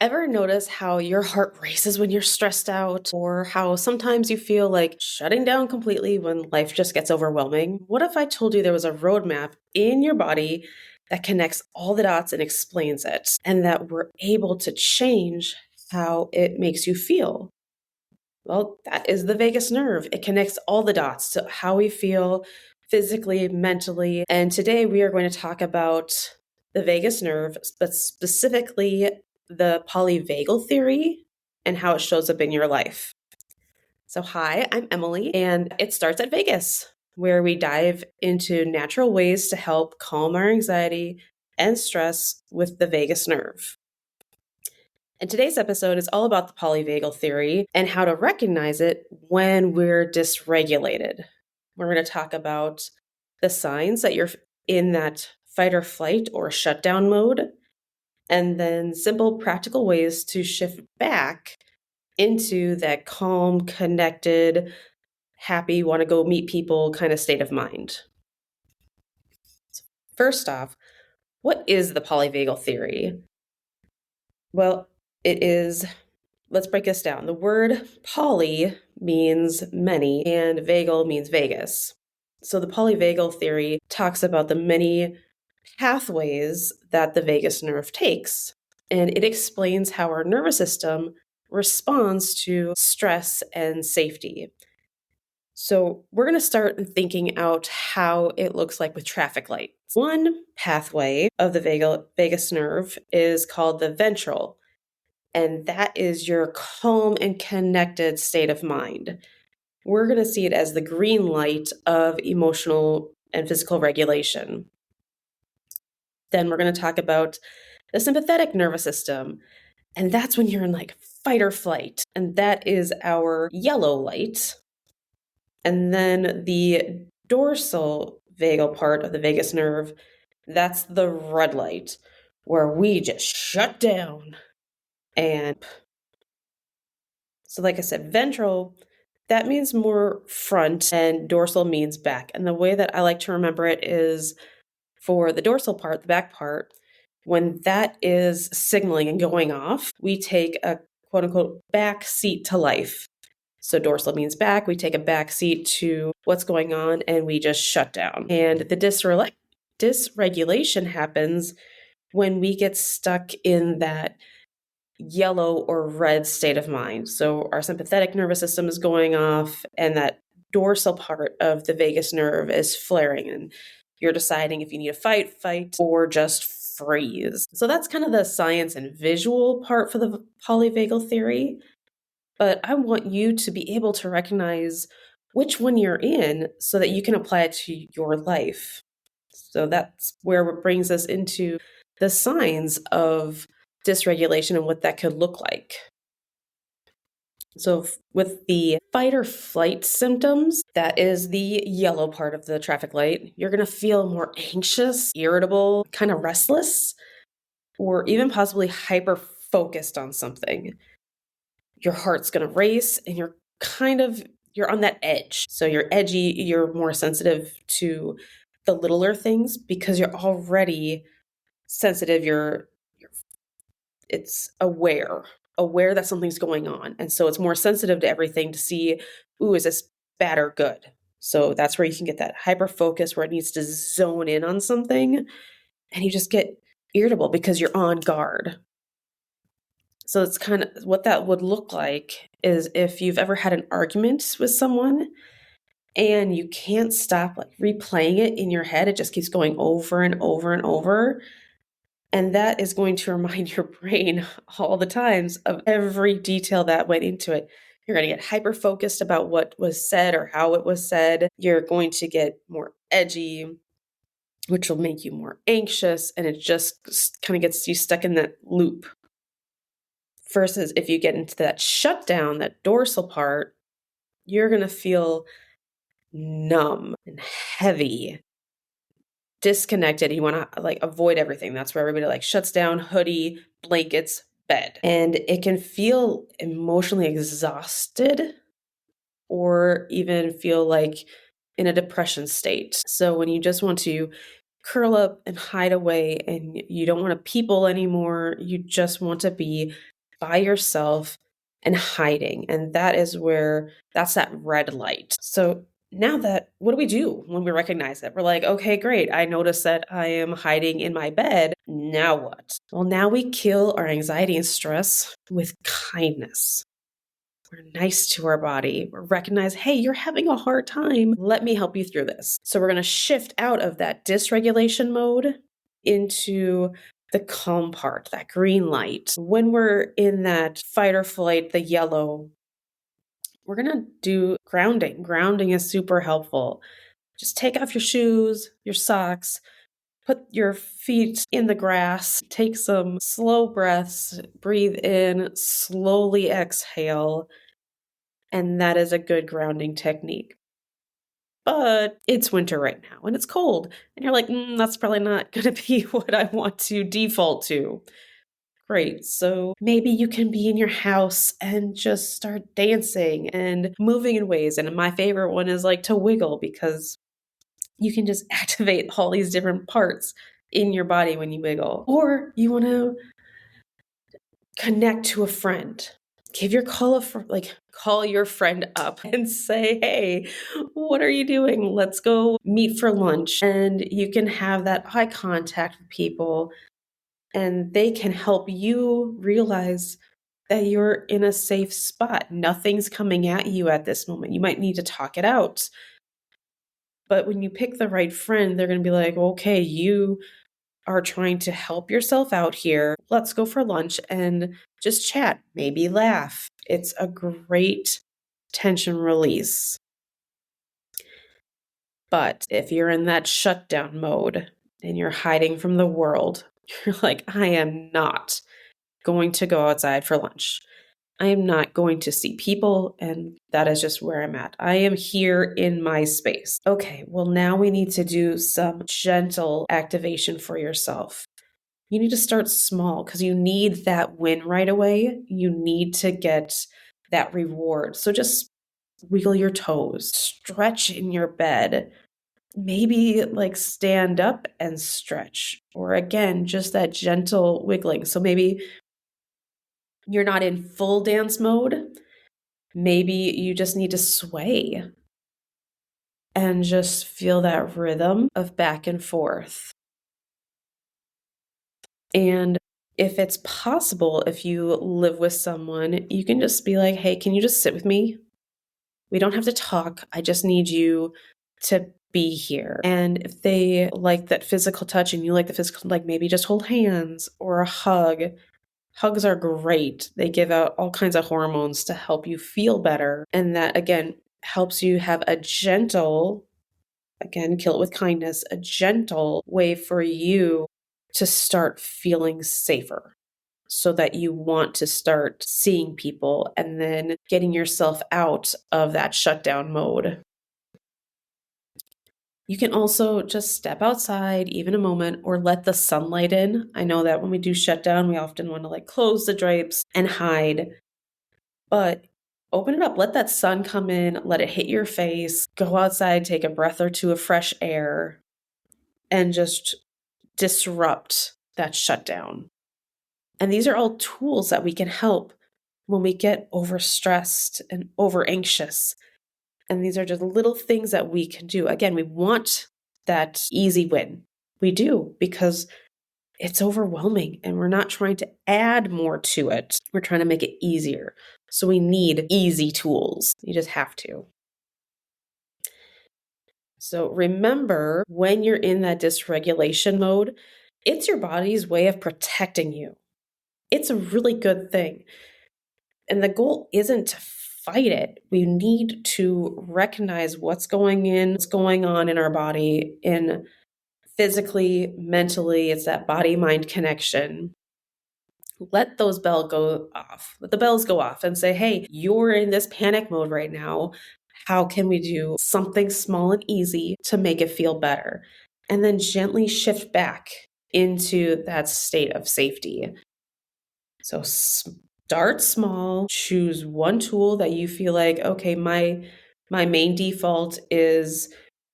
Ever notice how your heart races when you're stressed out, or how sometimes you feel like shutting down completely when life just gets overwhelming? What if I told you there was a roadmap in your body that connects all the dots and explains it, and that we're able to change how it makes you feel? Well, that is the vagus nerve. It connects all the dots to how we feel physically, mentally. And today we are going to talk about the vagus nerve, but specifically the polyvagal theory and how it shows up in your life. So, hi, I'm Emily, and it starts at Vegas, where we dive into natural ways to help calm our anxiety and stress with the vagus nerve. And today's episode is all about the polyvagal theory and how to recognize it when we're dysregulated. We're going to talk about the signs that you're in that fight or flight or shutdown mode, and then simple practical ways to shift back into that calm, connected, happy, want to go meet people kind of state of mind. First off, what is the polyvagal theory? Well, let's break this down. The word poly means many and vagal means vagus. So the polyvagal theory talks about the many pathways that the vagus nerve takes, and it explains how our nervous system responds to stress and safety. So we're going to start thinking out how it looks like with traffic lights. One pathway of the vagus nerve is called the ventral, and that is your calm and connected state of mind. We're going to see it as the green light of emotional and physical regulation. Then we're going to talk about the sympathetic nervous system, and that's when you're in like fight or flight, and that is our yellow light. And then the dorsal vagal part of the vagus nerve, that's the red light, where we just shut down. And so, like I said, ventral, that means more front, and dorsal means back. And the way that I like to remember it is for the dorsal part, the back part, when that is signaling and going off, we take a quote unquote back seat to life. So dorsal means back. We take a back seat to what's going on and we just shut down. And the dysregulation happens when we get stuck in that yellow or red state of mind. So our sympathetic nervous system is going off and that dorsal part of the vagus nerve is flaring, and you're deciding if you need to fight, or just freeze. So that's kind of the science and visual part for the polyvagal theory. But I want you to be able to recognize which one you're in so that you can apply it to your life. So that's where it brings us into the signs of dysregulation and what that could look like. So with the fight or flight symptoms, that is the yellow part of the traffic light, you're going to feel more anxious, irritable, kind of restless, or even possibly hyper focused on something. Your heart's going to race and you're on that edge. So you're edgy, you're more sensitive to the littler things because you're already sensitive. It's aware that something's going on. And so it's more sensitive to everything to see, ooh, is this bad or good? So that's where you can get that hyper focus where it needs to zone in on something and you just get irritable because you're on guard. So it's kind of what that would look like is if you've ever had an argument with someone and you can't stop like replaying it in your head. It just keeps going over and over and over. And that is going to remind your brain all the times of every detail that went into it. You're going to get hyper focused about what was said or how it was said. You're going to get more edgy, which will make you more anxious. And it just kind of gets you stuck in that loop. Versus if you get into that shutdown, that dorsal part, you're going to feel numb and heavy, disconnected. You want to like avoid everything. That's where everybody like shuts down, hoodie, blankets, bed. And it can feel emotionally exhausted or even feel like in a depression state. So when you just want to curl up and hide away and you don't want to people anymore. You just want to be by yourself and hiding. And that's that red light. So now what do we do when we recognize it? We're like, okay, great. I noticed that I am hiding in my bed. Now what? Well, now we kill our anxiety and stress with kindness. We're nice to our body. We recognize, hey, you're having a hard time. Let me help you through this. So we're going to shift out of that dysregulation mode into the calm part, that green light. When we're in that fight or flight, the yellow, we're going to do grounding. Grounding is super helpful. Just take off your shoes, your socks, put your feet in the grass, take some slow breaths, breathe in, slowly exhale. And that is a good grounding technique. But it's winter right now and it's cold. And you're like, that's probably not going to be what I want to default to. Great. So maybe you can be in your house and just start dancing and moving in ways. And my favorite one is like to wiggle, because you can just activate all these different parts in your body when you wiggle. Or you want to connect to a friend. Call your friend up and say, hey, what are you doing? Let's go meet for lunch. And you can have that eye contact with people, and they can help you realize that you're in a safe spot. Nothing's coming at you at this moment. You might need to talk it out. But when you pick the right friend, they're going to be like, okay, you are trying to help yourself out here. Let's go for lunch and just chat, maybe laugh. It's a great tension release. But if you're in that shutdown mode and you're hiding from the world, you're like, I am not going to go outside for lunch. I am not going to see people, and that is just where I'm at. I am here in my space. Okay, well, now we need to do some gentle activation for yourself. You need to start small because you need that win right away. You need to get that reward. So just wiggle your toes, stretch in your bed, maybe like stand up and stretch, or again, just that gentle wiggling. So maybe you're not in full dance mode. Maybe you just need to sway and just feel that rhythm of back and forth. And if it's possible, if you live with someone, you can just be like, hey, can you just sit with me? We don't have to talk. I just need you to be here. And if they like that physical touch and you like the physical, like maybe just hold hands or a hug. Hugs are great. They give out all kinds of hormones to help you feel better. And that, again, helps you have a gentle, again, kill it with kindness, a gentle way for you to start feeling safer, so that you want to start seeing people and then getting yourself out of that shutdown mode. You can also just step outside, even a moment, or let the sunlight in. I know that when we do shutdown, we often want to like close the drapes and hide, but open it up. Let that sun come in, let it hit your face, go outside, take a breath or two of fresh air, and just disrupt that shutdown. And these are all tools that we can help when we get overstressed and over anxious. And these are just little things that we can do. Again, we want that easy win. We do, because it's overwhelming and we're not trying to add more to it. We're trying to make it easier. So we need easy tools. You just have to. So remember, when you're in that dysregulation mode, it's your body's way of protecting you. It's a really good thing. And the goal isn't to fight it. We need to recognize what's going on in our body, in physically, mentally. It's that body-mind connection. Let those bells go off. Let the bells go off and say, hey, you're in this panic mode right now. How can we do something small and easy to make it feel better? And then gently shift back into that state of safety. So start small, choose one tool that you feel like, okay, my main default is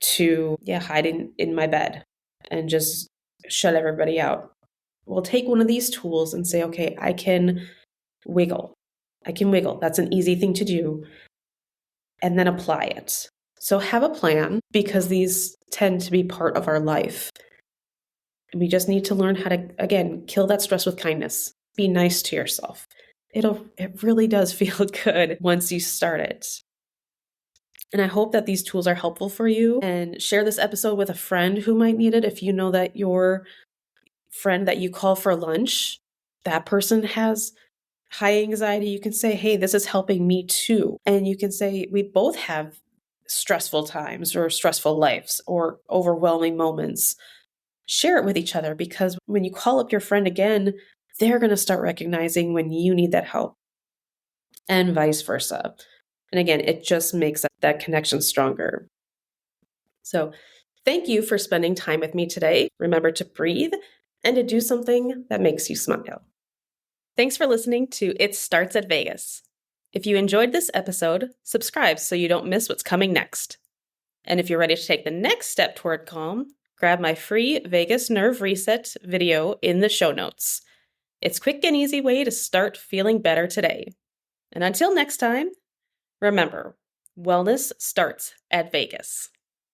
to hide in my bed. and just shut everybody out. We'll take one of these tools and say, okay, I can wiggle. I can wiggle. That's an easy thing to do. And then apply it. So have a plan, because these tend to be part of our life. We just need to learn how to, again, kill that stress with kindness. Be nice to yourself. It really does feel good once you start it. And I hope that these tools are helpful for you, and share this episode with a friend who might need it. If you know that your friend that you call for lunch, that person has high anxiety, you can say, hey, this is helping me too. And you can say, we both have stressful times or stressful lives or overwhelming moments. Share it with each other, because when you call up your friend again, they're going to start recognizing when you need that help, and vice versa. And again, it just makes that connection stronger. So thank you for spending time with me today. Remember to breathe and to do something that makes you smile. Thanks for listening to It Starts at Vegas. If you enjoyed this episode, subscribe so you don't miss what's coming next. And if you're ready to take the next step toward calm, grab my free Vegas Nerve Reset video in the show notes. It's a quick and easy way to start feeling better today. And until next time, remember, wellness starts at Vegas.